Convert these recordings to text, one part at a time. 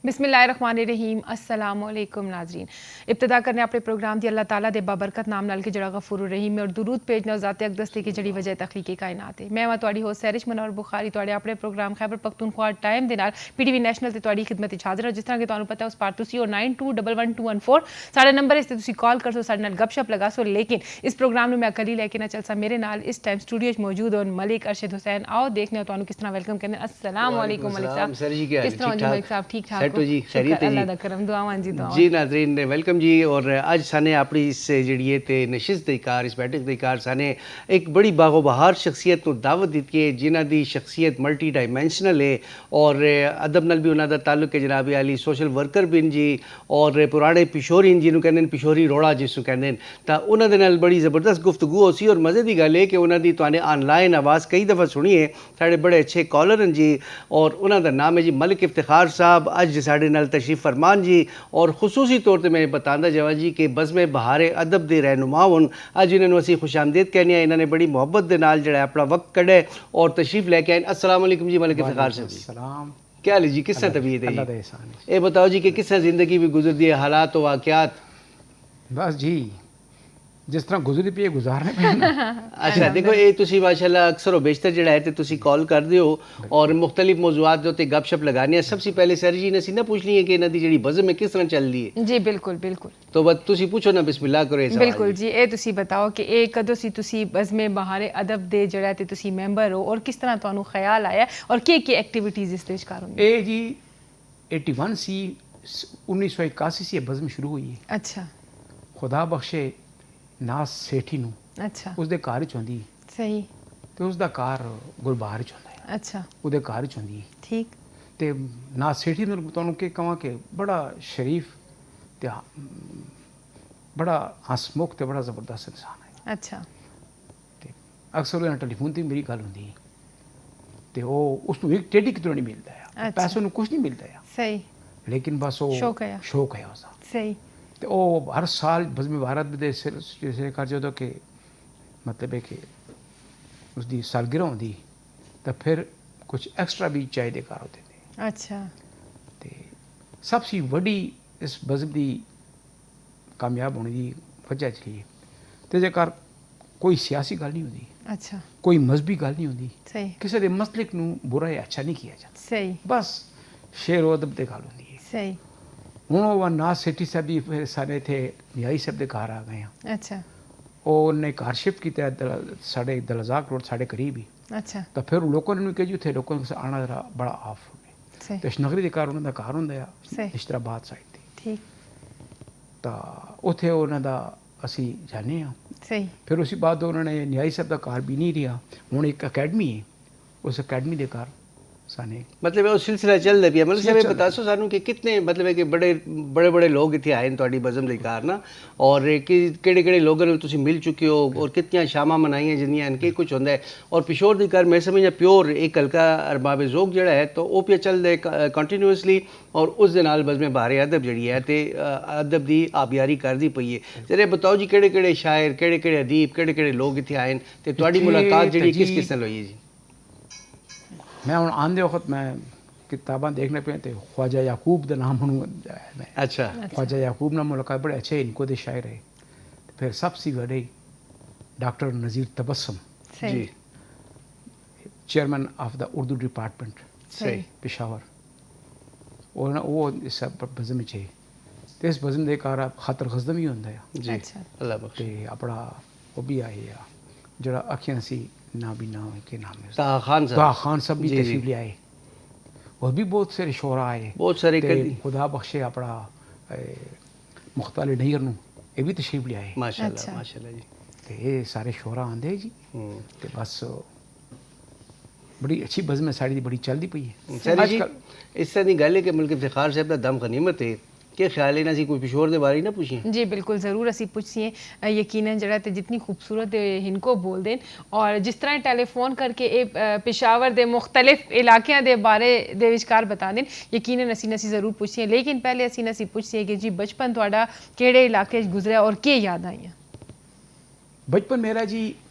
बिस्मिल्लाहिर्रहमानिर्रहीम अस्सलाम वालेकुम नाज़रीन। इब्तिदा करने अपने प्रोग्राम दी अल्लाह ताला दे बाबरकत नाम नाल के जड़ा गफूर रहीम और दुरूद भेजना ज़ाते अक़दस की जड़ी वजह तखलीक़ी कायनात है। मैं वां तुहाडी होस्ट सैरिश मनोहर बुखारी तुहाडे अपने प्रोग्राम खैबर पख्तूनख्वा टाइम दे नाल PTV नैशनल ते तुहाडी खिदमत विच हाज़र हां। जिस तरह कि तुहानूं पता है उस पार तुसीं 92111214 साढ़े नंबर इस ते तुसीं कॉल कर सो, साढ़े नाल गपशप लगा सो। लेकिन इस प्रोग्राम में मैं अकेली लेके ना चल सा, मेरे नाल इस टाइम स्टूडियो च मौजूद होन मलिक अरशद हुसैन। आओ देखने हो तुहानूं किस तरह वेलकम करने। अस्सलाम वालेकुम मलिक साहब, किस तरह हो जी मलिक साहब? ठीक ठाक हो जी? खैरियत अल्लाह दा करम दुआवां जी दुआवां जी नाजरीन वेलकम जी। और अज साने अपनी इस जड़िए ते नशिस्त दी कार इस बैठक दी कार साने एक बड़ी बागो बहार शख्सियत को दावत दी है जिन्हां दी शख्सियत मल्टी डायमेंशनल है और अदब नाल भी उन्हां दा ताल्लुक है। जनाब अली सोशल वर्कर बिन जी और पुराने पिशोरी जिन्होंने कहते हैं पिशोरी रोड़ा जिसू कहते हैं, तो उन्हां दे नाल बड़ी ज़बरदस्त गुफ्तगू होसी। और मज़े की गल है कि उन्हां दी तुहाने ऑनलाइन आवाज़ कई दफ़ा सुनी है। साढ़े बड़े अच्छे कॉलर हैं जी और उन्हां दा नाम है जी मलिक इफ्तिखार साहब। अज साढ़े नाल तशरीफ फरमान जी और खुसूसी तौर पर मैं बतांदा जावां जी कि बज़्म बहार अदब के रहनुमा हूँ। अज इन्होंने असीं खुशामदीद कहने हैं। इन्होंने बड़ी मुहब्बत के नाल जिहड़ा अपना वक्त कढ़े और तशरीफ लैके आए। अस्सलाम वालेकुम जी मलिक इफ्तिखार साहब, क्या हाल है जी? किस तरह तबीयत है जी? ये बताओ जी कि किस तरह ज़िंदगी भी गुजरती है, हालात व वाक़यात? बस जी जिस तरह गुजरी पी गुजारने पे ना। अच्छा देखो ये तुसी माशाल्लाह अक्सर व बेशतर जिहड़ा है ते तुसी कॉल कर दिओ और मुख्तलिफ मौजूआत जो ते गपशप लगाने हैं। सबसे पहले सर जी ने ना पूछ ली है कि इन्हां दी जिहड़ी बज़म है किस तरह चल रही है? जी बिल्कुल बिल्कुल। तो बस तुसी पूछो ना, बिस्मिल्लाह करो इस बिल्कुल जी। ये तुसी बताओ कि ये कदों सी तुसी बज़्म बहार अदब दे जिहड़ा ते तुसी मैंबर हो और किस तरह तुहानूं ख्याल आया और के एक्टिविटीज़ इस दे विच कर होंदी? ए जी 81 सी 1981 से बज़म शुरू हुई है। अच्छा खुदा बख्शे नास सेठी नूं अच्छा उसदे घर च होंदी सही ते उसदा घर गुलबार च होंदा है। अच्छा ਉਹਦੇ ਘਰ ਚ ਹੁੰਦੀ ठीक ਤੇ ਨਾ ਸੇਠੀ ਨੂੰ ਤੁਹਾਨੂੰ ਕੀ ਕਹਾਂ ਕਿ ਬੜਾ ਸ਼ਰੀਫ ਤੇ ਬੜਾ ਹਸਮੁਖ ਤੇ ਬੜਾ ਜ਼ਬਰਦਸਤ ਇਨਸਾਨ ਹੈ। अच्छा ਤੇ ਅਕਸਰ ਉਹਨਾਂ ਟੈਲੀਫੋਨ ਤੇ ਮੇਰੀ ਗੱਲ ਹੁੰਦੀ ਤੇ ਉਹ ਉਸ ਨੂੰ ਇੱਕ ਟੇਢੀ ਕਿਤੋਂ ਨਹੀਂ ਮਿਲਦਾ ਹੈ, अच्छा। ਪੈਸੇ ਨੂੰ ਕੁਝ ਨਹੀਂ ਮਿਲਦਾ ਹੈ, सही ਲੇਕਿਨ ਬਸ ਉਹ शौक है ਉਸਦਾ। सही ਤੇ ਉਹ ਹਰ ਸਾਲ ਬਜ਼ਮ ਭਾਰਤ ਦੇ ਸਿਰ ਕਰ ਜਦੋਂ ਕਿ ਮਤਲਬ ਹੈ ਕਿ ਉਸਦੀ ਸਾਲਗਿਰਾ ਹੁੰਦੀ ਤਾਂ ਫਿਰ ਕੁਝ ਐਕਸਟਰਾ ਵੀ ਚਾਹੀਦੇ ਕਰ ਹੁੰਦੇ ਨੇ। अच्छा ਤੇ ਸਭ ਤੋਂ ਵੱਡੀ ਇਸ ਬਜ਼ਮ ਦੀ ਕਾਮਯਾਬ ਹੋਣ ਦੀ ਵਜ੍ਹਾ ਕੀ ਤੇ ਜੇਕਰ ਕੋਈ ਸਿਆਸੀ ਗੱਲ ਨਹੀਂ ਹੁੰਦੀ, अच्छा ਕੋਈ ਮਜ਼ਹਬੀ ਗੱਲ ਨਹੀਂ ਹੁੰਦੀ, सही ਕਿਸੇ ਦੇ ਮਸਲਕ ਨੂੰ ਬੁਰਾ ਜਾਂ ਅੱਛਾ ਨਹੀਂ ਕੀਤਾ ਜਾਂਦਾ, सही ਬਸ ਸ਼ੇਰ ਓ ਅਦਬ ਤੇ ਗੱਲ ਹੁੰਦੀ ਹੈ। सही ਹੁਣ ਉਹ ਨਾਸ ਸਿਟੀ ਸਾਹਿਬ ਦੀ ਫਿਰ ਸਾਰੇ ਇੱਥੇ ਨਿਆਈ ਸਾਹਿਬ ਦੇ ਘਰ ਆ ਗਏ ਹਾਂ। अच्छा ਉਹਨੇ ਘਰ ਸ਼ਿਫਟ ਕੀਤਾ ਸਾਡੇ ਦਲਜ਼ਾਕ ਰੋਡ ਸਾਡੇ ਕਰੀਬ ਹੀ। अच्छा ਤਾਂ ਫਿਰ ਲੋਕਾਂ ਨੇ ਕਿ ਜੀ ਉੱਥੇ ਲੋਕਾਂ ਨੂੰ ਆਉਣਾ ਜ਼ਰਾ ਬੜਾ ਆਫ ਹੋ ਗਿਆ। सही ਤੇ ਨਗਰੀ ਦੇ ਘਰ ਉਹਨਾਂ ਦਾ ਘਰ ਹੁੰਦਾ ਆ ਸਹੀ। ਇਸ਼ਤਰਾਬਾਦ ਸਾਈਡ ਤੇ। ठीक ਤਾਂ ਉੱਥੇ ਉਹਨਾਂ ਦਾ ਅਸੀਂ ਜਾਣੇ ਹਾਂ। सही ਫਿਰ ਉਸੇ ਬਾਅਦ ਉਹਨਾਂ ਨੇ ਨਿਆਈ ਸਾਹਿਬ ਦਾ ਘਰ ਵੀ ਨਹੀਂ ਰਿਹਾ, ਹੁਣ ਇੱਕ ਅਕੈਡਮੀ ਹੈ, ਉਸ ਅਕੈਡਮੀ ਦੇ ਘਰ साने मतलब वो सिलसिला चल रहा है। मतलब साहब बता सो सानू कि कितने मतलब है कि बड़े बड़े बड़े लोग इतने आए तुहाडी बज़म दी कार ना और कि केड़े केड़े लोगों ने तुसी मिल चुके हो और कितनी शामा मनाई हैं जिन्नियां इनके कुछ होंदा है। और पिशोर दी कार मैं समझना प्योर एक हल्का अरबाब ज़ौक जिहड़ा है तो वो पे चल रहा है कंटिन्यूअसली और उस दे नाल बज़म बहार अदब जिहड़ी है ते अदब दी आबियारी करदी पई है। जरा बताओ जी केड़े केड़े शायर केड़े केड़े अदीब केड़े केड़े लोग इतने आए ते तुहाडी मुलाकात जिहड़ी किस नाल हुई है जी? मैं हूँ आंदे वक्त मैं किताबां देखने पे तो ख्वाजा याकूब का नाम हूँ मैं। अच्छा ख्वाजा याकूब नाम मुलाकात बड़े अच्छे इनको दे शायर है। फिर सबसे बड़े doctor Nazir Tabassum ji chairman of the Urdu department सही पेशावर और ना वो इस बज़म है तो इस बज़म दे कार खातर खजदम ही होंदा है जी अच्छा अल्लाह बख्श ते अपना वो भी आए आ जरा अखियां सी ना भी ना के नाम है ताहा खान साहब। ताहा खान सब भी जी, जी। तशरीफ ले आए और भी बहुत सारे शोरा आए बहुत सारे ते कदी खुदा बख्शे अपना मुख्तार नैयर नूं ये भी तशरीफ ले आए माशाल्लाह अच्छा। माशाल्लाह जी। ते ये सारे शोरा आंदे जी ते बस बड़ी अच्छी बज़म साड़ी दी बड़ी चलदी पई है सर जी आजकल। इस तरह की गल है कि मुल्क इफ्तिखार साहब का दम गनीमत है कि ख्याल है ना सी कोई पिशोर दे बारे ना पूछिए? जी बिल्कुल ज़रूर असी पुछिए यकीनन जरा ते जितनी खूबसूरत इनको बोल दें और जिस तरह टेलीफोन करके पेशावर दे मुख्तलिफ इलाकों के बारे दे विचकार बता दें यकीनन असी नसी ज़रूर पुछिए। लेकिन पहले असी नसी पुछिए कि जी बचपन तुहाडा केड़े इलाके गुजरिया और के याद आईयां? बचपन मेरा जी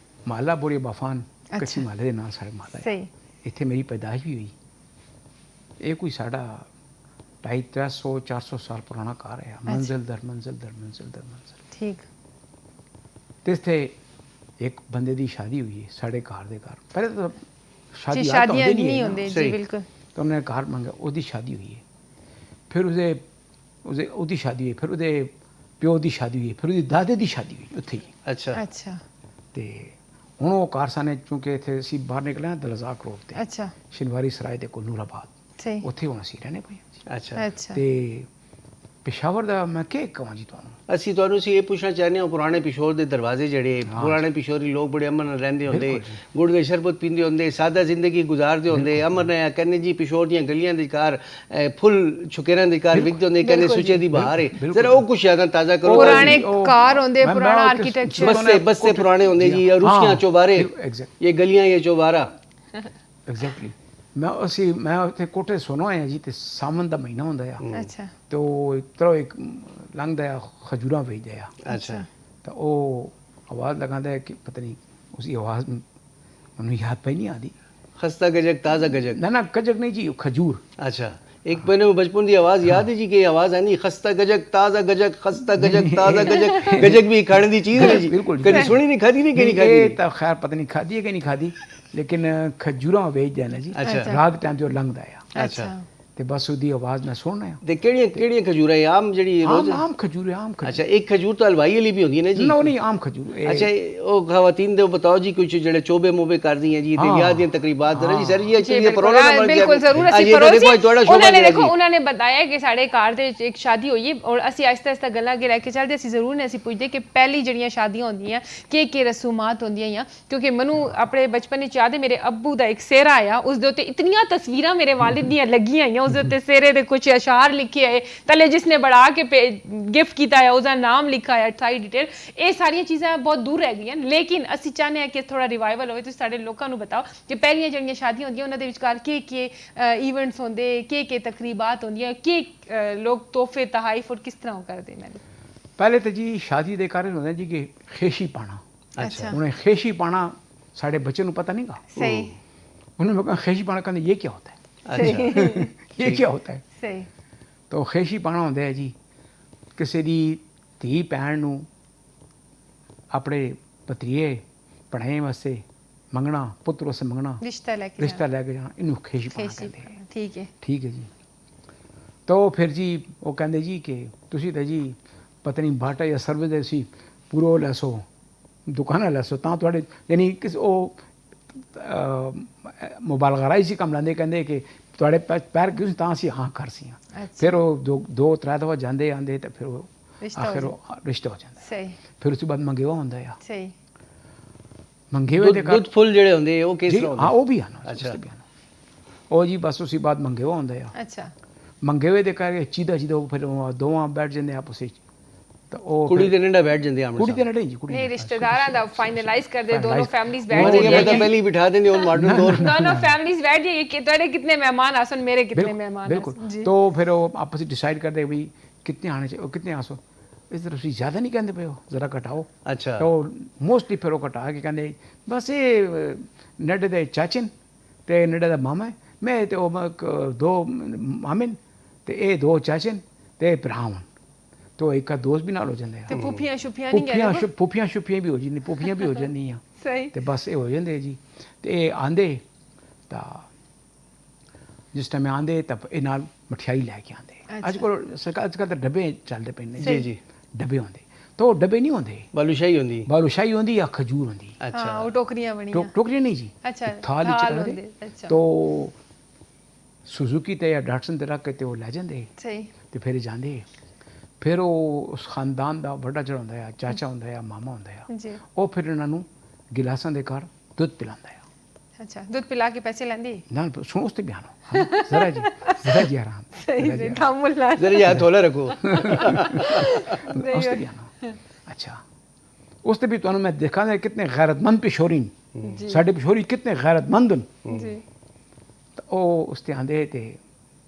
माला बोरे बाफान अच्छा। कच्ची माले दे नाल साढ़े माला है। सही इत्थे मेरी पैदाइश भी हुई। ये कोई साढ़ा 250-300-400 ਸਾਲ ਪੁਰਾਣਾ ਘਰ ਹੈ ਮੰਜ਼ਿਲ ਦਰ ਮੰਜ਼ਿਲ ਦਰ ਮੰਜ਼ਿਲ ਦਰ ਮੰਜ਼ਿਲ ਠੀਕ ਤੇ ਇੱਥੇ ਇੱਕ ਬੰਦੇ ਦੀ ਸ਼ਾਦੀ ਹੋਈ ਹੈ ਸਾਡੇ ਘਰ ਦੇ ਘਰ ਪਹਿਲੇ ਤਾਂ ਜੀ ਸ਼ਾਦੀ ਸ਼ਾਦੀਆਂ ਹੁੰਦੀ ਨਹੀਂ ਹੈ ਹੁੰਦੇ ਜੀ ਸਹੀ। ਬਿਲਕੁਲ ਤਾਂ ਉਹਨੇ ਘਰ ਮੰਗਿਆ ਉਹਦੀ ਸ਼ਾਦੀ ਹੋਈ ਹੈ ਫਿਰ ਉਹਦੀ ਸ਼ਾਦੀ ਹੋਈ ਫਿਰ ਉਹਦੇ ਪਿਓ ਦੀ ਸ਼ਾਦੀ ਹੋਈ ਫਿਰ ਉਹਦੀ ਦਾਦੇ ਦੀ ਸ਼ਾਦੀ ਹੋਈ ਉੱਥੇ ਹੀ ਅੱਛਾ ਅੱਛਾ ਤੇ ਹੁਣ ਉਹ ਕਾਰਸਾਨੇ ਚੂੰਕਿ ਇੱਥੇ ਅਸੀਂ ਬਾਹਰ ਨਿਕਲੇ ਹਾਂ ਦਲਜ਼ਾਕ ਰੋਡ ਤੇ ਅੱਛਾ ਸ਼ਿਨਵਾਰੀ ਸਰਾਏ ਦੇ ਕੋਲ ਨੂਰਾਬਾਦ ਸਹੀ ਉੱਥੇ ਹੁਣ ਅਸੀਂ ਰਹਿੰਦੇ ਪਏ ਹਾਂ ਜੀ ਅੱਛਾ ਅੱਛਾ ਤੇ ਪਿਸ਼ਾਵਰ ਦਾ ਮੈਂ ਕੀ ਕਹਾਂ ਜੀ ਤੁਹਾਨੂੰ ਅਸੀਂ ਤੁਹਾਨੂੰ ਅਸੀਂ ਇਹ ਪੁੱਛਣਾ ਚਾਹੁੰਦੇ ਹਾਂ ਪੁਰਾਣੇ ਪਿਸ਼ੋਰ ਦੇ ਦਰਵਾਜ਼ੇ ਜਿਹੜੇ ਪੁਰਾਣੇ ਪਿਸ਼ੋਰੀ ਲੋਕ ਬੜੇ ਅਮਨ ਨਾਲ ਰਹਿੰਦੇ ਹੁੰਦੇ ਬਿਲਕੁਲ ਜੀ। ਗੁੜ ਦੇ ਸ਼ਰਬਤ ਪੀਂਦੇ ਹੁੰਦੇ ਸਾਦਾ ਜ਼ਿੰਦਗੀ ਗੁਜ਼ਾਰਦੇ ਹੁੰਦੇ ਅਮਨ ਨੇ ਕਹਿੰਦੇ ਜੀ ਪਿਸ਼ੋਰ ਦੀਆਂ ਗਲੀਆਂ ਦੇ ਕਾਰ ਫੁੱਲ ਛੁਕੇਰਾਂ ਦੇ ਕਾਰ ਵਿਕਦੇ ਹੁੰਦੇ ਕਹਿੰਦੇ ਸੁੱਚੇ ਦੀ ਬਹਾਰ ਹੈ ਬਿਲਕੁਲ। ਜ਼ਰਾ ਉਹ ਕੁਛ ਯਾਦਾਂ ਤਾਜ਼ਾ ਕਰੋ ਪੁਰਾਣੇ ਉਹ- ਕਾਰ ਹੁੰਦੇ ਮੈਂ- ਪੁਰਾਣਾ ਮੈਂ ਆਰਕੀਟੈਕਚਰ बस्ते पुराने होंगे जी हाँ, रुचियां चौबारे exact- ये गलियां ये चौबारा ਐਗਜ਼ੈਕਟਲੀ ਮੈਂ ਉੱਥੇ ਕੋਠੇ ਸੁਣੋ ਆਇਆ ਜੀ ਤੇ ਸਾਵਣ ਦਾ ਮਹੀਨਾ ਹੁੰਦਾ ਆ ਅੱਛਾ ਤੇ ਉਹ ਇੱਕ ਤਰ੍ਹਾਂ ਇੱਕ ਲੰਘਦਾ ਆ ਖਜੂਰਾਂ ਵੇਚਦਾ ਆ अच्छा ਤਾਂ ਉਹ ਆਵਾਜ਼ ਲਗਾਉਂਦਾ ਹੈ ਕਿ ਪਤਾ ਨਹੀਂ ਉਸਦੀ ਆਵਾਜ਼ ਮੈਨੂੰ ਯਾਦ ਪਈ ਨਹੀਂ ਆਦੀ खस्ता गजक ताज़ा गजक ਨਾ ਕਜਕ ਨਹੀਂ ਜੀ ਉਹ ਖਜੂਰ अच्छा एक मैंने वो बचपन की आवाज़ याद है जी कि आवाज़ है नहीं खस्ता गजक ताज़ा गजक खस्ता गजक ताज़ा गजक गजक भी खाने की चीज़ है जी बिल्कुल। कभी सुनी नहीं खाधी नहीं कहीं ਇਹ खाधी ਤਾਂ ਖੈਰ ਪਤਾ ਨਹੀਂ ਖਾਦੀ ਹੈ ਕਿ ਨਹੀਂ ਖਾਦੀ ਲੇਕਿਨ ਖਜੂਰਾਂ ਵੇਚਦਾ ਨਾ ਜੀ ਅੱਛਾ। ਰਾਤ ਟਾਈਮ ਤੇ ਉਹ ਲੰਘਦਾ ਆ ਅੱਛਾ ਤੇ ਬਸ ਉਹਦੀ ਆਵਾਜ਼ ਮੈਂ ਸੁਣਨਾ ਆ ते केड़ियां खजूर है आम जड़ी रोज ਆਮ ਖਜੂਰ ਆਮ ਖਜੂਰ अच्छा एक खजूर तो हलवाई वाली भी होती है ना जी ਨਾ ਨਹੀਂ ਆਮ ਖਜੂਰ अच्छा वो खवातीन दे बताओ जी कुछ जड़े चोबे मोबे कर दी हैं जी ते हाँ। याद दी तकरीबात जरा जी सर जी ਜੀ एक्चुअली ਬਿਲਕੁਲ परोना नंबर ਬਿਲਕੁਲ ਜ਼ਰੂਰ ਅਸੀਂ देखो ਪੜੋਸੀ थोड़ा शोभा ਉਹਨਾਂ ਨੇ दिया ਦੇਖੋ जी ਉਹਨਾਂ ਨੇ ਬਤਾਇਆ ਕਿ ਸਾਡੇ ਘਰ ਦੇ ਵਿੱਚ ਇੱਕ ਸ਼ਾਦੀ ਹੋਈ ਹੈ ਔਰ ਅਸੀਂ ਆਹਿਸਤਾ ਆਹਿਸਤਾ ਗੱਲਾਂ ਅੱਗੇ ਲੈ ਕੇ ਚੱਲਦੇ ਅਸੀਂ ਜ਼ਰੂਰ ਨੇ ਅਸੀਂ ਪੁੱਛਦੇ ਕਿ ਪਹਿਲੀ ਜਿਹੜੀਆਂ ਸ਼ਾਦੀਆਂ ਹੁੰਦੀਆਂ ਕੀ ਰਸੂਮਾਤ ਹੁੰਦੀਆਂ ਆ ਕਿਉਂਕਿ ਮੈਨੂੰ ਆਪਣੇ ਬਚਪਨ ਵਿੱਚ ਯਾਦ ਹੈ ਮੇਰੇ ਅੱਬੂ ਦਾ ਇੱਕ ਸਿਹਰਾ ਆਇਆ ਉਸ ਦੇ ਉੱਤੇ ਇਤਨੀਆਂ ਤਸਵੀਰਾਂ ਮੇਰੇ ਵਾਲਿਦ ਦੀਆਂ ਲੱਗੀਆਂ ਆਈਆਂ ਉਸ ਦੇ ਉੱਤੇ ਸਿਹਰੇ ਦੇ ਕੁਝ ਅਸ਼ਾਰ ਲਿਖੇ ਆਏ ਤਲੇ ਜਿਸਨੇ ਬੜਾ ਕੇ ਗਿਫਟ ਕੀਤਾ ਹੈ ਉਹਦਾ ਨਾਮ ਲਿਖਾ ਹੈ ਸਾਰੀ ਡਿਟੇਲ ਇਹ ਸਾਰੀਆਂ ਚੀਜ਼ਾਂ ਬਹੁਤ ਦੂਰ ਰਹਿ ਗਈਆਂ ਲੇਕਿਨ ਅਸੀਂ ਚਾਹੁੰਦੇ ਹਾਂ ਕਿ ਥੋੜਾ ਰਿਵਾਈਵਲ ਹੋਵੇ ਤੁਸੀਂ ਸਾਡੇ ਲੋਕਾਂ ਨੂੰ ਬਤਾਓ ਕਿ ਪਹਿਲੀਆਂ ਜਿਹੜੀਆਂ ਸ਼ਾਦੀਆਂ ਹੁੰਦੀਆਂ ਉਹਨਾਂ ਦੇ ਵਿਚਕਾਰ ਕੀ ਇਵੈਂਟਸ ਹੁੰਦੇ ਕੀ ਤਕਰੀਬਾਤ ਹੁੰਦੀਆਂ ਕੀ ਲੋਕ ਤੋਹਫੇ ਤਹਾਈਫ ਔਰ ਕਿਸ ਤਰ੍ਹਾਂ ਉਹ ਕਰਦੇ ਮੈਨੂੰ ਪਹਿਲੇ ਤਾਂ ਜੀ ਸ਼ਾਦੀ ਦੇ ਕਾਰਨ ਹੁੰਦਾ ਜੀ ਕਿ ਖੇਸ਼ੀ ਪਾਣਾ अच्छा उन्हें खेशी पाना साढ़े बच्चे को पता नहीं गा सही उन्होंने कहा खेशी पाना कहते ये क्या होता है अच्छा ये क्या होता है सही तो खेशी पाना होता है जी किसी दी धी भैन नूं अपने भतरीए पढ़ाने वास्ते मंगना पुत्र वास्ते मंगना रिश्ता लेके रिश्ता लैके जाना इनू खेशी पाना खेशी कहते हैं ठीक है ठीक है जी तो फिर जी वो कहते जी कि तुसी तो जी पता नहीं बाटा या सर्विस दे सी पूरा लैसो दुकाना लैसो तां तुहाडे यानी किस मुबालगा राही सी कम लांदे कहंदे कि तुहाडे पैर क्यों तां असीं हाँ कर सी अच्छा। फिर वो दो त्रै दफा जांदे आंदे ते फिर वो रिश्ता हो आखिर रिश्ता हो जांदा सही फिर उसके बाद मंगेवा होंदा आ सही मंगेवे दे दूध फुल जड़े होंगे वो किस जी तरह हाँ होंदे वो भी आना अच्छा। ਉਹ ਜੀ ਬਸ ਉਸੇ ਬਾਅਦ ਮੰਗੇਵਾ ਹੁੰਦਾ ਆ अच्छा ਮੰਗੇਵੇ ਦੇ ਕਰਕੇ ਚੀਦਾ ਫਿਰ ਉਹ ਦੋਵਾਂ ਬੈਠ ਜਾਂਦੇ ਆਪਸ ਵਿੱਚ ਤਾਂ ਉਹ कुड़ी दे नेड़ा बैठ जांदे आमने ਕੁੜੀ सामने ਤੇ ਨਹੀਂ ਜੀ ਕੁੜੀ नहीं रिश्तेदारां दा फाइनलाइज कर दे दोनों Finalize। फैमिलीज वो बैठ ये पता जाइए पहले ही बिठा देंगे और मॉडर्न दौर दोनों फैमिलीज बैठ जाइए कि तेरे कितने मेहमान आसन मेरे कितने मेहमान बिल्कुल आसन जी तो फिर वो आपस में डिसाइड करते भी कितने आने चाहिए कितने आसो इस तरह से ज़्यादा नहीं कहते पे हो ज़रा घटाओ अच्छा तो मोस्टली फिर वो घटा के कहते बस ये नड्डे दे चाचन ते नड्डे दा मामा है मैं ते दो मामिन ते ये दो चाचन ते भरावन तो एक दोस्त भी नाल हो जाते ते पुफियां शुफियां नहीं कहते पुफियां शुफियां भी हो जाती पुफियां भी हो जाती सही ਤੇ ਬਸ ਇਹ ਹੋ ਜਾਂਦੇ ਜੀ ਤੇ ਇਹ ਆਂਦੇ ਤਾਂ ਜਿਸ ਟਾਈਮ ਆਂਦੇ ਤਾਂ ਇਹ ਨਾਲ ਮਠਿਆਈ ਲੈ ਕੇ ਆਂਦੇ ਅੱਜ ਕੱਲ ਤਾਂ ਡੱਬੇ ਚੱਲਦੇ ਪਏ ਨੇ जी जी ਡੱਬੇ ਹੁੰਦੇ ਤਾਂ ਉਹ ਡੱਬੇ ਨਹੀਂ ਹੁੰਦੇ बालूशाही होंगी ਬਾਲੂਸ਼ਾਹੀ ਹੁੰਦੀ ਜਾਂ ਖਜੂਰ ਹੁੰਦੀ अच्छा हाँ वो टोकरियां बनी ਟੋਕਰੀ ਨਹੀਂ ਜੀ अच्छा ਇੱਕ ਥਾਲ ਵਿੱਚ थाल ਰੱਖਦੇ होंदे, अच्छा ਤੋ ਸੁਜ਼ੂਕੀ ਤੇ ਜਾਂ ਡਾਟਸਨ ਤੇ ਰੱਖ ਕੇ ਤੇ ਉਹ ਲੈ ਜਾਂਦੇ सही ਤੇ ਫਿਰ ਇਹ ਜਾਂਦੇ ਫਿਰ ਉਹ ਉਸ ਖਾਨਦਾਨ ਦਾ ਵੱਡਾ ਜਿਹੜਾ ਹੁੰਦਾ ਆ ਚਾਚਾ ਹੁੰਦਾ ਆ ਮਾਮਾ ਹੁੰਦਾ ਆ जी ਉਹ ਫਿਰ ਇਹਨਾਂ ਨੂੰ ਗਿਲਾਸਾਂ ਦੇ ਘਰ ਦੁੱਧ ਪਿਲਾਉਂਦਾ ਆ अच्छा दूध पिला के पैसे लेंदी ना सुनो उससे बयान हो जरा जी आराम सही से तामुल ना जरा याद थोड़ा रखो उससे बयान हो अच्छा उससे भी तो मैं देखा है कितने गैरतमंद पिशोरी साढ़े पिशोरी कितने गैरतमंद न जी तो ਉਹ ਉਸਤੇ ਆਂਦੇ ਤੇ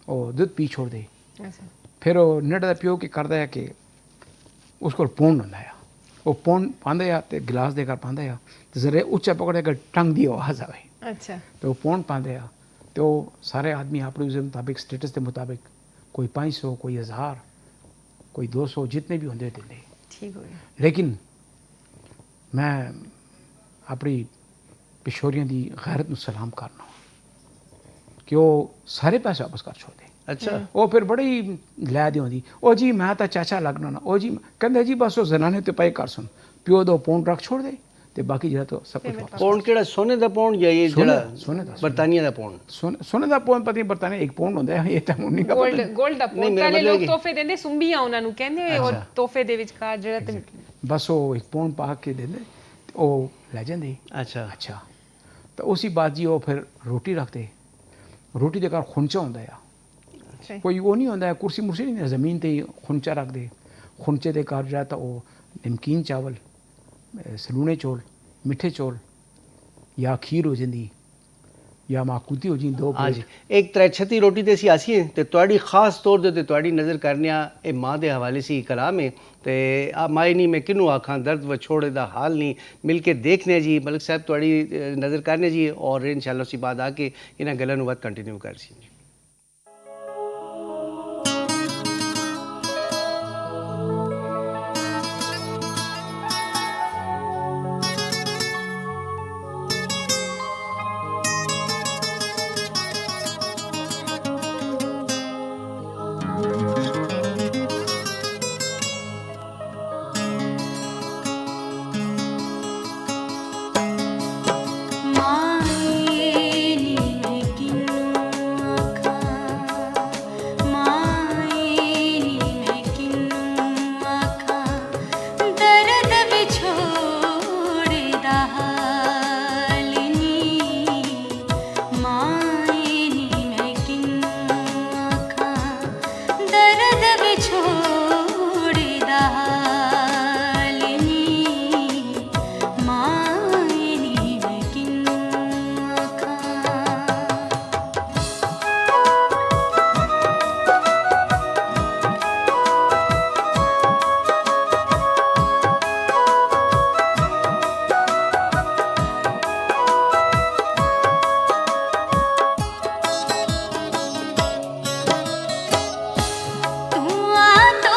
ਉਹ ਦੁੱਧ ਪੀ ਛੋੜਦੇ अच्छा ਫਿਰ ਉਹ ਨੜ ਦਾ ਪਿਓ ਕੀ ਕਰਦਾ ਹੈ ਕਿ ਉਸ ਕੋਲ ਪੌਣ ਹੁੰਦਾ ਆ ਉਹ ਪੌਣ ਪਾਉਂਦੇ ਆ ਤੇ ਗਲਾਸ ਦੇ ਕਰ ਪਾਉਂਦੇ ਆ ਤੇ ਜ਼ਰੇ ਉੱਚਾ ਪਕੜੇ ਕਿ ਟੰਗ ਦੀ ਆਵਾਜ਼ ਆਵੇ अच्छा तो वो पौन पाते हैं तो सारे आदमी अपने उसके मुताबिक स्टेटस के मुताबिक कोई 500 कोई 1000 कोई 200 जितने भी होंदे दिंदे। ठीक हो गया। लेकिन मैं अपनी पिछोरियां दी गैरत नूं सलाम करना कि वो सारे पैसे वापस कर छोड़दे। अच्छा वो फिर बड़ी लै दी होंदी, ओ जी मैं तो चाचा लगना ना, ओ जी कहंदे जी बस वो जनाने ते पे कर सुन, प्यो दो पौंड रख छोड़ दे ते बाकी जेह्ड़ा तो सब कुछ वापस। पौंड केड़ा सोने दा पौंड या ये सोने जेड़ा दा, सोने दा, बरतानिया दा पौंड? सोने दा पौंड पता नहीं बरताने एक पौंड होंदा है, ये तो नहीं का पता। गोल्ड ਦਾ ਨਹੀਂ, ਪੌਂਡ ਮੇਰਾ ਪਹਿਲੇ ਮਤਲਬ ਲੋਕ ਕਿ- ਤੋਹਫੇ ਦਿੰਦੇ ਸੁੰਬੀਆਂ ਉਹਨਾਂ ਨੂੰ ਕਹਿੰਦੇ ਉਹ ਅੱਛਾ। ਤੋਹਫੇ ਦੇ ਵਿਚਕਾਰ ਜਿਹੜਾ ਤੇ बस वो एक पौंड पा के दे दे ते वो लै जांदे। अच्छा अच्छा तो उसी बात जी वो फिर रोटी रखते, रोटी दे घर खुंचा होंदा है, कोई वो नहीं होंदा है कुर्सी मुर्सी नहीं, ज़मीन ते ही खुंचा रख दे। खुंचे दे घर जाता वो नमकीन चावल, सलूने चौल, मिठे चौल या खीर हो जाती या माकूती हो जी दो हाँ प्लेट। जी एक त्रै छत्ती रोटी ते ਅਸੀਂ ਆਸੀ ਤੇ ਤੁਹਾਡੀ ਖਾਸ ਤੌਰ ਤੇ ਤੁਹਾਡੀ ਨਜ਼ਰ ਕਰਨਿਆ ਇਹ ਮਾਂ ਦੇ ਹਵਾਲੇ ਸੀ ਕਲਾਮ ਹੈ ਤੇ ਆ ਮਾਈ ਨਹੀਂ ਮੈਂ ਕਿਨੂੰ ਆਖਾਂ ਦਰਦ ਵਿਛੋੜੇ ਦਾ ਹਾਲ ਨਹੀਂ ਮਿਲ ਕੇ ਦੇਖਨੇ ਜੀ ਮਲਕ ਸਾਹਿਬ ਤੁਹਾਡੀ ਨਜ਼ਰ ਕਰਨੇ ਜੀ ਔਰ ਇਨਸ਼ਾਅੱਲਾ ਉसी ਬਾਅਦ ਆ ਕੇ ਇਹਨਾਂ ਗੱਲਾਂ ਨੂੰ ਵੱਧ ਕੰਟੀਨਿਊ ਕਰ ਸੀ ਜੀ। तू आ तो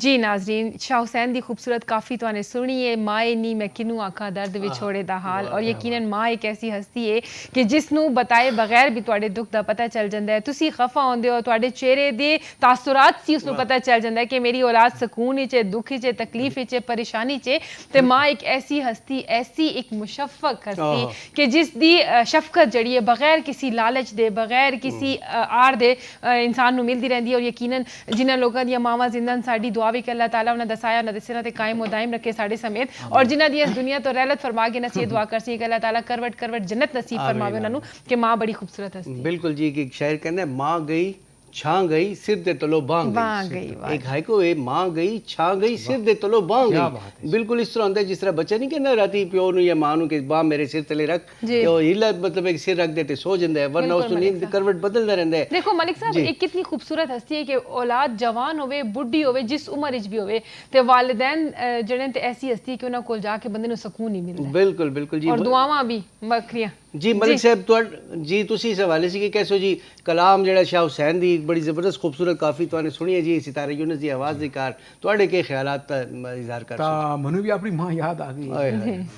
जी नाजरीन, शाह हुसैन दी खूबसूरत काफ़ी तो आने सुनी है, माए नी मैं किनू आखा दर्द विछोड़े दा हाल। और यकीनन माँ एक ऐसी हस्ती है कि जिसनू बताए बगैर भी तुहाडे दुख दा पता चल जाता है। तुसी खफा होंदे हो, तुहाडे चेहरे दे तासुरात सी उसनू पता चल जाता है कि मेरी औलाद सकून च, दुख च, तकलीफ च, परेशानी च। ते माँ एक ऐसी हस्ती, ऐसी एक मुशफ़क़ हस्ती कि जिसदी शफकत जड़ी है बगैर किसी लालच दे, बगैर किसी आड़ दे इंसान नू मिलती रहती है। और यकीनन जिन्हां लोगों दी मावां जिंदा न, साडी दुआ भी कि अल्लाह ताला उन्हां दा साया उन्हां दे सिरां ते कायम व दायम रखे साडे समेत। और जिन्हां दी इस दुनिया तो रहलत फरमा के नसीहत दुआ करसी कि अल्लाह ताला करवट करवट जन्नत नसीब फरमावे उन्हां नू कि मां बड़ी खूबसूरत हस्ती है। बिल्कुल जी, कि एक शायर कहना है, माँ गई छां गई सिर दे तलो बांह गई। एक हाइको है, माँ गई छां गई सिर दे तलो बांह गई। बिल्कुल इस तरह होंदा है जिस तरह बच्चा नहीं कहना राती प्यो नू या मां नू कि बांह मेरे सिर तले रख, ते ओ हिला मतलब एक सिर रख दे ते सो जांदा है, वरना उस नींद करवट बदलदा रहंदा है। देखो मलिक साहब, एक कितनी खूबसूरत हस्ती है कि औलाद जवान होवे, बुढ़ी होवे, जिस उम्र च भी होवे, ते वालिदैन जड़े ते ऐसी हस्ती कि उन्हां कोल जाके बंदे नू सकून नहीं मिलदा। बिल्कुल बिल्कुल जी। और दुआवां भी बखरियां जी मलिक साहब जी तुसी इस हवाले से कि कैसो जी कलाम जेड़ा शाह हुसैन दी बड़ी ज़बरदस्त खूबसूरत काफ़ी तुहाने सुनी है जी, सितारे यूनुस दी आवाज़ दी कार तुहाडे के ख्यालात दा इज़हार कर ਤਾਂ ਮੈਨੂੰ ਵੀ ਆਪਣੀ ਮਾਂ याद आ गई।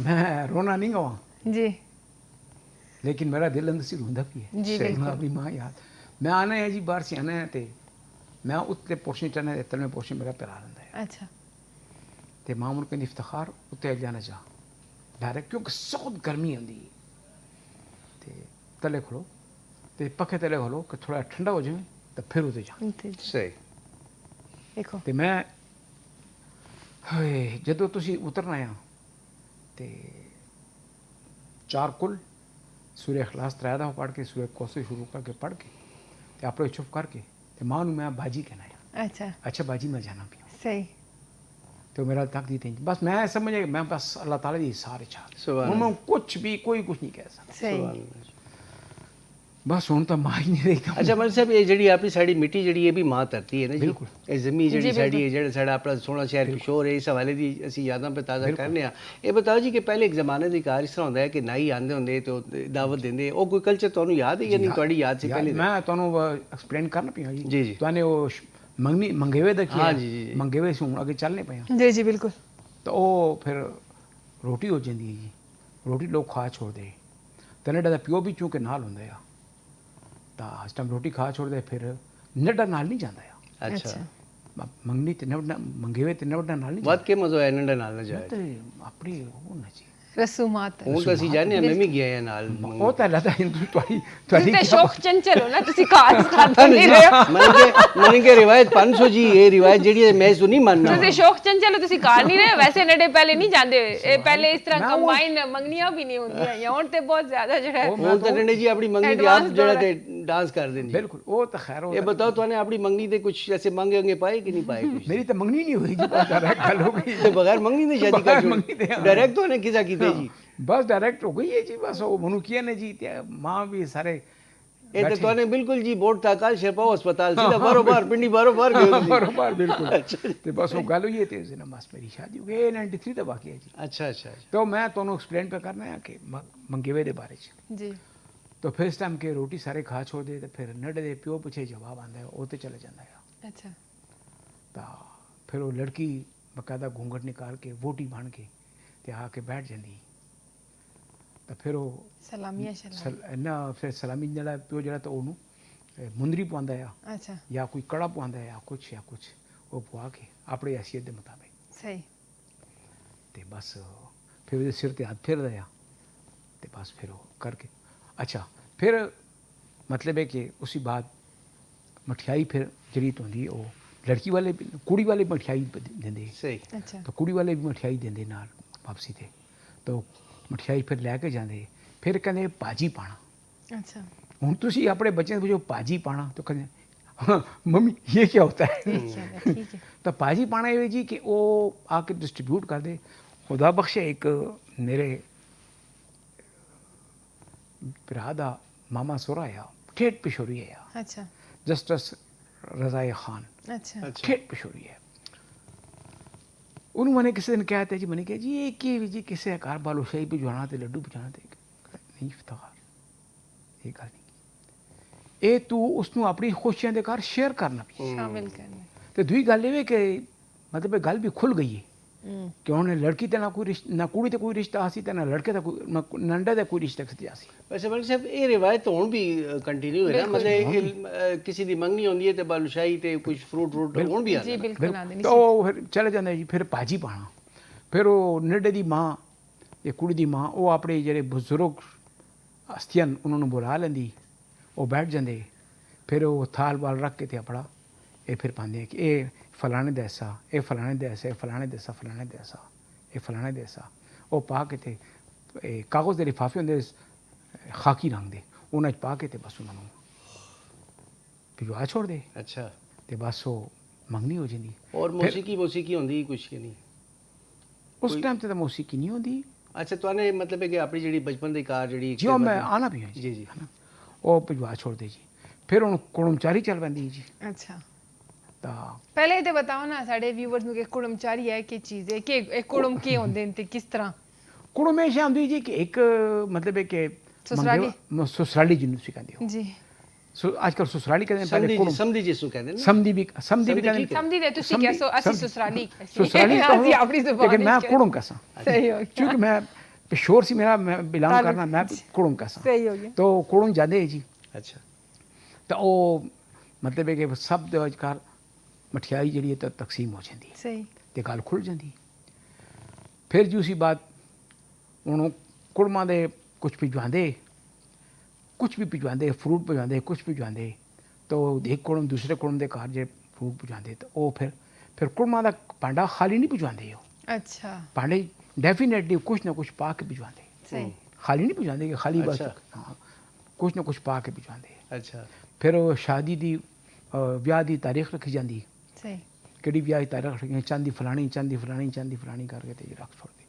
मैं रोना नहीं गवा, जी लेकिन मेरा दिल अंदर से रोंदा भी है। जी मैं अपनी माँ याद, मैं आना है जी बाहर से आना है ते मैं उत्ते पोर्शन चने ते तलमे पोर्शन मेरा प्यारा रंदा है अच्छा ते मामूल के इफ्तिखार उत्ते जाना चाह डायरेक्ट, क्योंकि सख्त गर्मी आंदी ते तले खड़ो ते पखे तले खड़ो कि थोड़ा ठंडा हो जाए तो फिर उते जा। सही। देखो ਤੇ ਮੈਂ ਹਾਏ ਜਦੋਂ ਤੁਸੀਂ ਉਤਰਨਾ ਆ ਤੇ ਚਾਰ ਕੁਲ ਸੂਰੇ ਇਖਲਾਸ ਤਰਾ ਦਾ ਪੜ੍ਹ ਕੇ ਸੂਰੇ ਕੋਸੇ ਸ਼ੁਰੂ ਕਰਕੇ ਪੜ੍ਹ ਕੇ ਤੇ ਆਪਣੇ ਚੁੱਪ ਕਰਕੇ ਤੇ ਮਾਂ ਨੂੰ ਮੈਂ ਬਾਜੀ ਕਹਿਣਾ ਆ, अच्छा ਅੱਛਾ ਬਾਜੀ ਮੈਂ ਜਾਣਾ ਪਿਆ सही ਤੇ ਮੇਰਾ ਤੱਕ ਦੀ ਤੇ ਬਸ ਮੈਂ ਸਮਝ ਗਿਆ ਮੈਂ ਬਸ ਅੱਲਾਹ ਤਾਲਾ ਦੀ ਸਾਰੇ ਚਾਹ ਸੁਭਾਨ ਮੈਂ ਕੁਝ ਵੀ ਕੋਈ ਕੁਝ ਨਹੀਂ ਕਹਿ ਸਕਦਾ सही ਬਸ ਹੁਣ ਤਾਂ ਮਾਂ ਹੀ ਨਹੀਂ ਰਹੀ ਤਾਂ अच्छा मलिक साहब ये जड़ी अपनी साड़ी मिट्टी जड़ी ये भी मां धरती है ना जी, बिल्कुल। ये जमी जड़ी जी, साड़ी है जेड़ा साड़ा अपना सोहना शहर किशोर है, इस हवाले दी असी यादां पे ताज़ा करने आ। ये बताओ जी कि पहले एक ज़माने दी कार इस तरह होंदा है कि नाई आंदे होंदे ते दावत देंदे, ओ कोई कल्चर तुहानू याद है या नहीं तुहाडी याद से यार, पहले? मैं ਤੁਹਾਨੂੰ ਐਕਸਪਲੇਨ ਕਰਨਾ ਪਿਆ ਜੀ। जी, जी। ਤੁਹਾਨੂੰ ਉਹ ਮੰਗੇਵੇ ਦਾ ਕੀ हाँ जी, जी, जी। ਮੰਗੇਵੇ ਸੀ ਹੁਣ ਅੱਗੇ ਚੱਲਨੇ ਪਿਆ जी जी बिल्कुल ਤਾਂ ਉਹ ਫਿਰ ਰੋਟੀ ਹੋ ਜਾਂਦੀ ਹੈ ਜੀ, ਰੋਟੀ ਲੋਕ ਖਾ ਛੋੜਦੇ ਤੇ ਨੱਡਾ ਦਾ ਪਿਓ ਵੀ ਚੂੰਕਿ ਨਾਲ ਹੁੰਦਾ ਆ ਤਾਂ ਇਸ ਟਾਈਮ ਰੋਟੀ ਖਾ ਛੋੜਦੇ ਫਿਰ ਨੱਡਾ ਨਾਲ ਨਹੀਂ ਜਾਂਦਾ ਆ अच्छा ਮੰਗਣੀ ਤੇ ਨੱਡਾ ਮੰਗੇਵੇ ਤੇ ਨੱਡਾ ਨਾਲ ਨਹੀਂ वद के मज़ो है नंडा नाल ना ਜਾਂਦਾ जाए? ਤੇ ਆਪਣੀ ਉਹ ਨਾ ਜੀ रसूमात हूं तो असी जाने मैं भी गया है नाल ਉਹ ਤਾਂ ਲੱਦਾ ਹਿੰਦੂ ਤੁਹਾਡੀ ਤੁਸੀਂ ਤੇ ਸ਼ੌਕ ਚੰਚਲ ਹੋ ਨਾ, ਤੁਸੀਂ ਕਾਰ ਖਾਂਦੇ ਨਹੀਂ ਰਹੇ ਹੋ। मैंने के रिवायत 500 जी ये रिवायत जड़ी है मैं इसको नहीं मानना। ਤੁਸੀਂ ਸ਼ੌਕ ਚੰਚਲ ਹੋ, ਤੁਸੀਂ ਕਾਰ ਨਹੀਂ ਰਹੇ ਵੈਸੇ ਨੇੜੇ ਪਹਿਲੇ ਨਹੀਂ ਜਾਂਦੇ ਇਹ ਪਹਿਲੇ ਇਸ ਤਰ੍ਹਾਂ ਕੰਬਾਈਨ ਮੰਗਣੀਆਂ ਵੀ ਨਹੀਂ ਹੁੰਦੀਆਂ ਜਾਂ ਹੁਣ ਤੇ ਬਹੁਤ ਜ਼ਿਆਦਾ ਜਿਹੜਾ ਹੁਣ ਤਾਂ ਨੰਡੇ ਜੀ ਆਪਣੀ ਮੰਗਣੀ ਦੀ ਆਪ ਜਿਹੜਾ ਤੇ डांस कर देंगे। बिल्कुल वो तो खैर ये बताओ तूने अपनी मंगनी ते कुछ ऐसे मांगे होंगे पाए कि नहीं पाए कुछ? मेरी तो मंगनी नहीं हुई जी, बस डायरेक्ट गल हो गई ते बगैर मंगनी ने शादी कर मंगनी ते, छोड़ी हाँ। डायरेक्ट तूने किसा की थे जी? बस डायरेक्ट हो गई है जी, बस वो मनुकिया ने जी माँ भी सारे ये तो तूने बिल्कुल जी बोर्ड था काल शेरपाओ अस्पताल सीधा बारोबार पिंडी बारोबार गए हो। बरोबर बिल्कुल ते बस वो गल हुई है ते उस दिन बस मेरी शादी हो गई 93 ਦਾ ਵਾਕਿਆ ਜੀ। अच्छा अच्छा तो मैं ਤੁਹਾਨੂੰ एक्सप्लेन पे करना है कि मंगेवे ਦੇ ਬਾਰੇ ਚ ਜੀ तो फिर इस टाइम के रोटी सारे खा छोड़ दे तो फिर नड़े दे प्यो पिछे जवाब आंदा है वो तो चले जाता है अच्छा तो फिर वो लड़की बकायदा घूंघट निकाल के वोटी बन के ते आके बैठ जाती तो फिर वो सलामिया शलाम ना फिर सलामी जरा प्यो जरा तो ओनू मुंदरी पवांदा है अच्छा या कोई कड़ा पवांदा है या कुछ वो पवा के अपनी हैसियत के मुताबिक सही ते बस फिर वो सिर ते हाथ फेरदा है ते बस फिर वो करके अच्छा फिर मतलब है कि उसी बाद मठियाई फिर जरीत होंदी वो लड़की वाले कुड़ी वाले मठियाई देंदे सही अच्छा तो कुड़ी वाले भी मठियाई देंदे नाल वापसी ते तो मठियाई फिर लैके जाते फिर कहते भाजी पाना अच्छा हूँ तुसी अपने बच्चे को जो भाजी पाना तो कहते हाँ मम्मी ये क्या होता है ठीक है तो भाजी पाना ये जी कि वो आके डिस्ट्रीब्यूट कर दे। खुदा बख्शे एक मेरे भरा दा मामा सोरा आ ठेठ पिछोरी है अच्छा जस्टिस रज़ाए खान अच्छा ठेठ पिछोरी है उन्होंने मैंने किसी दिन कहा था जी मैंने कहा जी ये की जी किसे कार बालूशाही पे जाना थे लड्डू पहुँचाना थे नहीं इफ्तार ये गल नहीं ये तू उसनों अपनी खुशियां दे घर शेयर करना भी शामिल करने तो दूई गल ये कि मतलब गल भी खुल गई है कि उन्हें लड़की ते ना कोई रिश्ता, ना कुड़ी ते कोई रिश्ता आसी ते ना लड़के दा कोई, ना नंडे दा कोई रिश्ता किसी आसी। वैसे मलिक साहब ये रिवायत हुण भी कंटिन्यू है ना, मतलब किसी दी मंगनी होंदी है ते बालूशाही ते कुछ फ्रूट हुण भी जी आंदा। बिल्कुल आंदे तो फिर चले जाते जी, फिर भाजी पाना, फिर वो निड्डे दी माँ ये कुड़ी दी माँ वो अपने जेह्ड़े बजुर्ग हस्तियां उन्होंने बुला लेंदी, वो बैठ जाते, फिर वो थाल बाल रख के ते अपना ये फिर पाते कि ये फलाने दा ऐसा, ये फलाने दा ऐसा, ये फलाने दा ऐसा, फलाने दा ऐसा, ये फलाने दा ऐसा, वो पा के ते कागज़ दे लिफाफे होंदे खाकी रंग दे, उन्हें पा के ते बस उन्होंने भिजवा छोड़ दे अच्छा। ते बस वो मंगनी हो जाती। और मौसीकी होंदी कुछ के नहीं उस टाइम ते मौसीकी नहीं होंदी। अच्छा, तुहाने मतलब है कि अपनी जी बचपन की कार जी जी मैं आना भी है जी जी है ना, वो भिजवा छोड़ते जी, फिर हूँ कुड़मचारी चल पैंदी जी। अच्छा तो पहले तो बताओ ना साढ़े व्यूअर्स ਨੂੰ ਕਿ ਕੁੜਮਚਾਰੀ ਹੈ ਕੀ ਚੀਜ਼ ਹੈ ਕਿ ਇਹ ਕੁੜਮ ਕੀ ਹੁੰਦੇ ਨੇ ਤੇ ਕਿਸ ਤਰ੍ਹਾਂ कुड़म ऐसे आंदी जी कि एक मतलब है कि ससुराली? ससुराली जिन्होंने कहते हो, ਜੀ आजकल ससुराली कहते हैं, पहले कुड़म समझी जिसको कहते हैं ना। समधी भी कहते हैं। ਸਮਝੀ ਦੇ ਤੁਸੀਂ ਕਿਹੋ ਅਸੀਂ ਸਸੁਰਾਲੀ ससुराली ਅਸੀਂ ਆਪਣੀ ਜ਼ੁਬਾਨ लेकिन मैं कुड़म कैसा, सही हो गया क्योंकि मैं पेशोर से मेरा मैं बिलोंग ताल्लुक। करना, मैं कुड़म कैसा, सही हो गया तो कुड़म जाते हैं जी। अच्छा तो वो मतलब है कि सब दे अजकल मठियाई जी तो तकसीम हो जाती है सही तो गल खुल जाती। फिर जी उसी बात हूँ कुड़मां दे कुछ भिजवाते, कुछ भी भिजवाते, फ्रूट भिजवाते, कुछ भिजवाते, तो एक कुड़म दूसरे कुड़म के घर जे फ्रूट भिजवाते, तो वो फिर कुड़मां का भांडा खाली नहीं भिजवाते, हो अच्छा भांडे डेफिनेटली कुछ ना कुछ पा के भिजवाते, सही खाली नहीं भिजवाते कि खाली बस अच्छा। हाँ, कुछ ना कुछ पा के भिजवाते। अच्छा फिर वो शादी दी ब्याह की तारीख रखी जाती, सही कि ब्याह की तारीख रखी, चांदी फलानी चांदी फलानी चांदी फलानी करके ते रख छोड़ दी।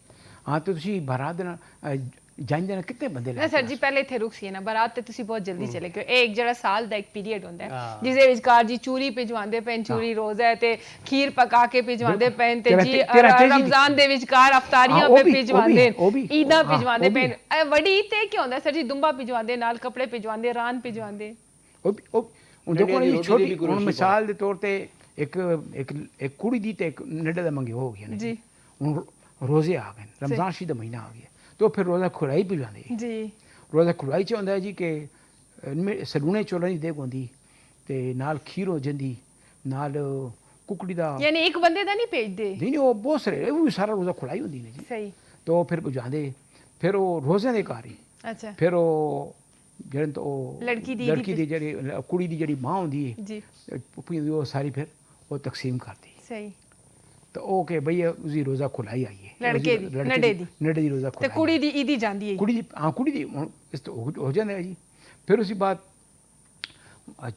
हाँ तो तुसी बारात देना जाइंदे ना कितने बंदे ਨਾ ਸਰ ਜੀ ਪਹਿਲੇ ਇੱਥੇ ਰੁਕ ਸੀ ਨਾ ਬਰਾਤ ਤੇ ਤੁਸੀਂ ਬਹੁਤ ਜਲਦੀ ਚਲੇ ਗਏ। ਇਹ ਇੱਕ ਜਿਹੜਾ ਸਾਲ ਦਾ ਇੱਕ ਪੀਰੀਅਡ ਹੁੰਦਾ ਹੈ ਹਾਂ। ਜਿਸ ਦੇ ਵਿਚਕਾਰ ਜੀ ਚੂਰੀ ਭਿਜਵਾਉਂਦੇ ਪੈਣ, ਚੂਰੀ ਰੋਜ਼ਾ ਹੈ ਤੇ ਖੀਰ ਪਕਾ ਕੇ ਭਿਜਵਾਉਂਦੇ ਪੈਣ ਤੇ ਤੇਰਾ- ਜੀ ਤੇਰਾ ਤੇਜੀ ਦੀ- ਰਮਜ਼ਾਨ ਦੇ ਵਿਚਕਾਰ ਅਫਤਾਰੀਆਂ ਹਾਂ, ਉਹ ਪੇ ਵੀ- ਭਿਜਵਾਉਂਦੇ ਉਹ ਵੀ- ਈਦਾਂ ਹਾਂ, ਭਿਜਵਾਉਂਦੇ ਉਹ ਵੀ। ਪੈਣ। ਵੱਡੀ ਈਦ ਤੇ ਕੀ ਹੁੰਦਾ ਸਰ ਜੀ? ਦੁੰਬਾ ਭਿਜਵਾਉਂਦੇ ਨਾਲ ਕੱਪੜੇ ਭਿਜਵਾਉਂਦੇ, ਰਾਨ ਭਿਜਵਾਉਂਦੇ। ਹੁਣ ਦੇਖੋ ਨੇੜੇ ਦੀ ਇਹ ਰੋਟੀ ਛੋਟੀ ਦੀ ਵੀ ਹੁਣ ਕੋਈ ਮਿਸਾਲ ਦੇ ਤੌਰ ਤੇ ਇੱਕ ਕੁੜੀ ਦੀ ਤੇ ਇੱਕ ਨੇੜੇ ਦਾ ਮੰਗੇ ਹੋ ਗਿਆ ਨੇ ਜੀ ਹੁਣ रोज़े आ गए, रमज़ान शी का महीना आ गया, तो फिर रोज़ा खुलाई पिलवाते। जी रोज़ा खुलाई च होंदा है जी कि सलूने चौलां दी देग होंदी ते नाल खीर हो जंदी, नाल कुकड़ी दा यानी एक बंदे दा नहीं भेजदे। नहीं नहीं वो बहुत सारे वो भी सारा रोज़ा खुलाई होंदी ने जी। सही तो फिर पुजांदे, फिर वो रोज़े दे घर ही अच्छा फिर वो जेह्ड़े तो लड़की दी लड़की दी जेह्ड़ी कुड़ी दी जेह्ड़ी मां होंदी है जी पुप्पी होंदी वो सारी फिर वो तकसीम करदी। सही तो ओ के भई उसी रोज़ा खुलाई आई है लड़के दी, नड्डे दी। नड्डे दी रोज़ा ते खुलाई कुड़ी दी ईदी जांदी है। कुड़ी दी हाँ कुड़ी दी इस तो हो जाता है जी। फिर उसी बात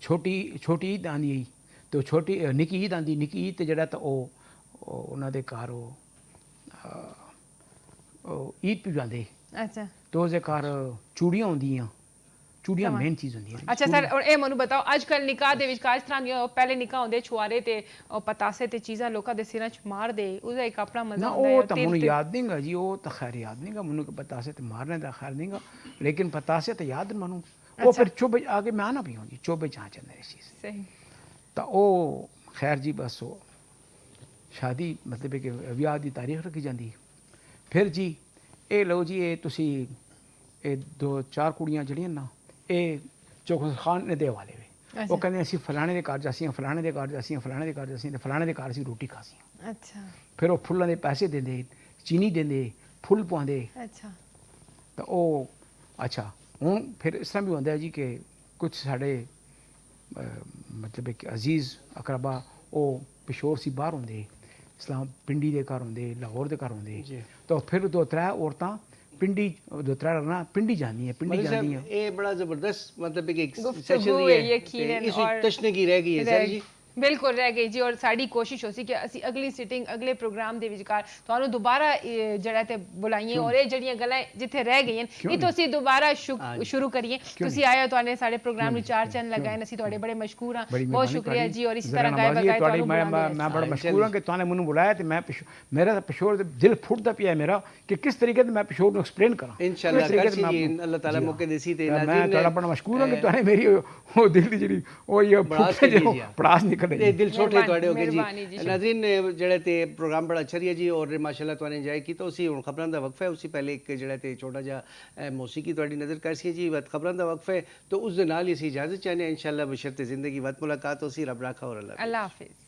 छोटी छोटी ईद आंदी है तो छोटी निक्की ईद आंदी, निक्की ईद ते जेह्ड़ा तो उन्हां दे घर ईद पिजांदे अच्छा तो उसदे घर चूड़ियां होंदियां, चूड़ियां समझ। मेन चीज़ होंदियां ने। अच्छा सर और ਇਹ ਮੈਨੂੰ बताओ ਅੱਜਕੱਲ ਨਿਕਾਹ ਦੇ ਵਿੱਚ ਇਸ ਤਰ੍ਹਾਂ ਦੀਆਂ ਪਹਿਲੇ ਨਿਕਾਹ ਹੁੰਦੇ ਛੁਆਰੇ ਤੇ ਪਤਾਸੇ ਤੇ ਚੀਜ਼ਾਂ ਲੋਕਾਂ ਦੇ ਸਿਰਾਂ 'ਚ ਮਾਰਦੇ, ਉਹਦਾ ਇੱਕ ਆਪਣਾ ਮਜ਼ਾ ना ਹੁੰਦਾ वो ਹੈ। तो मैनू याद नहीं गा जी, वो तो खैर याद नहीं गा मैनू पतासे तो मारने का खैर नहीं गा, लेकिन पतासे तो याद मैनू वो फिर चुभ आगे मैं आना भी हूँ जी चुभ जहाँ चंदे इस चीज़ सही तो वो खैर जी बस वो शादी मतलब है कि विआह की तारीख रखी जाती। फिर जी ये लो जी ये तुसी ये दो चार कुड़ियाँ जड़ियां ना ये चौखस खान ने दे वाले वे अच्छा। वो कहते असी फलाने के घर जासी फलाने के घर जासी फलाने के घर जासी फलाने के घर असी रोटी खासी। अच्छा फिर वो फुल्लां दे पैसे देंदे, चीनी देंदे, फुल पांदे अच्छा तो वो अच्छा हूँ फिर इस तरह भी होंदा है जी कि कुछ साढ़े मतलब एक अजीज़ अकरबा वो पिशोर सी बाहर होंदे, इस्लाम पिंडी दे घर होंदे, लाहौर दे घर होंदे, तो फिर दो त्रै औरतां पिंडी दो त्रै ना पिंडी जानी है पिंडी जानी है। ये बड़ा जबरदस्त मतलब कि एक गुफ्तगू सेशन है, है यकीनन, इस और तशने की रह गई है सर जी। ਬਿਲਕੁਲ ਰਹਿ ਗਈ ਜੀ। ਔਰ ਸਾਡੀ ਕੋਸ਼ਿਸ਼ ਹੋ ਸੀ ਕਿ ਅਸੀਂ ਅਗਲੀ ਸਿਟਿੰਗ ਅਗਲੇ ਪ੍ਰੋਗਰਾਮ ਦੇ ਵਿਚਕਾਰ ਤੁਹਾਨੂੰ ਦੁਬਾਰਾ ਜਿਹੜਾ ਤੇ ਬੁਲਾਈਏ ਔਰ ਇਹ ਜਿਹੜੀਆਂ ਗੱਲਾਂ ਜਿੱਥੇ ਰਹਿ ਗਈਆਂ ਇਹ ਤੋਂ ਅਸੀਂ ਦੁਬਾਰਾ ਸ਼ੁਰੂ ਕਰੀਏ। ਤੁਸੀਂ ਆਏ ਹੋ, ਤੁਹਾਡੇ ਸਾਡੇ ਪ੍ਰੋਗਰਾਮ ਨੂੰ ਚਾਰ ਚੰਨ ਲਗਾਏ, ਅਸੀਂ ਤੁਹਾਡੇ ਬੜੇ ਮਸ਼ਕੂਰ ਹਾਂ, ਬਹੁਤ ਸ਼ੁਕਰੀਆ ਜੀ। ਔਰ ਇਸੇ ਤਰ੍ਹਾਂ ਗਾਇਬ ਗਾਇਬ ਤੁਹਾਨੂੰ मैं बड़ा मशहूर हूँ कि तुमने मैंने बुलाया तो मैं मेरा तो पिशोर दिल फुटता पिया है मेरा कि किस तरीके से मैं पिशोर को एक्सप्लेन करा। इंशाल्लाह अल्लाह ताला मौके देसी ते मैं बड़ा मशहूर हूँ कि तुमने मेरी वो दिल की जी वो ये पड़ास निकल रहे ਤੇ ਦਿਲ ਛੋਟੇ ਤੁਹਾਡੇ ਹੋ ਗਏ ਮਿਹਰਬਾਨੀ ਜੀ ਜੀ। ਨਾਜ਼ਰੀਨ ਜਿਹੜਾ ਤੇ ਪ੍ਰੋਗਰਾਮ ਬੜਾ ਅੱਛਾ ਰਿਹਾ ਜੀ ਔਰ ਮਾਸ਼ਾਅੱਲਾ ਤੁਹਾਨੂੰ ਇੰਜੋਏ ਕੀਤਾ ਉਸੇ ਹੁਣ ਖਬਰਾਂ ਦਾ ਵਕਫਾ ਹੈ ਉਸੇ ਪਹਿਲੇ ਇੱਕ ਜਿਹੜਾ ਤੇ ਛੋਟਾ ਜਿਹਾ ਮੌਸੀਕੀ ਤੁਹਾਡੀ ਨਜ਼ਰ ਕਰ ਸੀ ਜੀ ਬਾਤ ਖਬਰਾਂ ਦਾ ਵਕਫਾ ਹੈ तो उस दे नाल ही असीं इजाज़त चाहते हैं इंशाअल्लाह बशर्ते ज़िंदगी वक्त मुलाकात हो सी रब राखा और अल्लाह अल्लाह हाफिज़।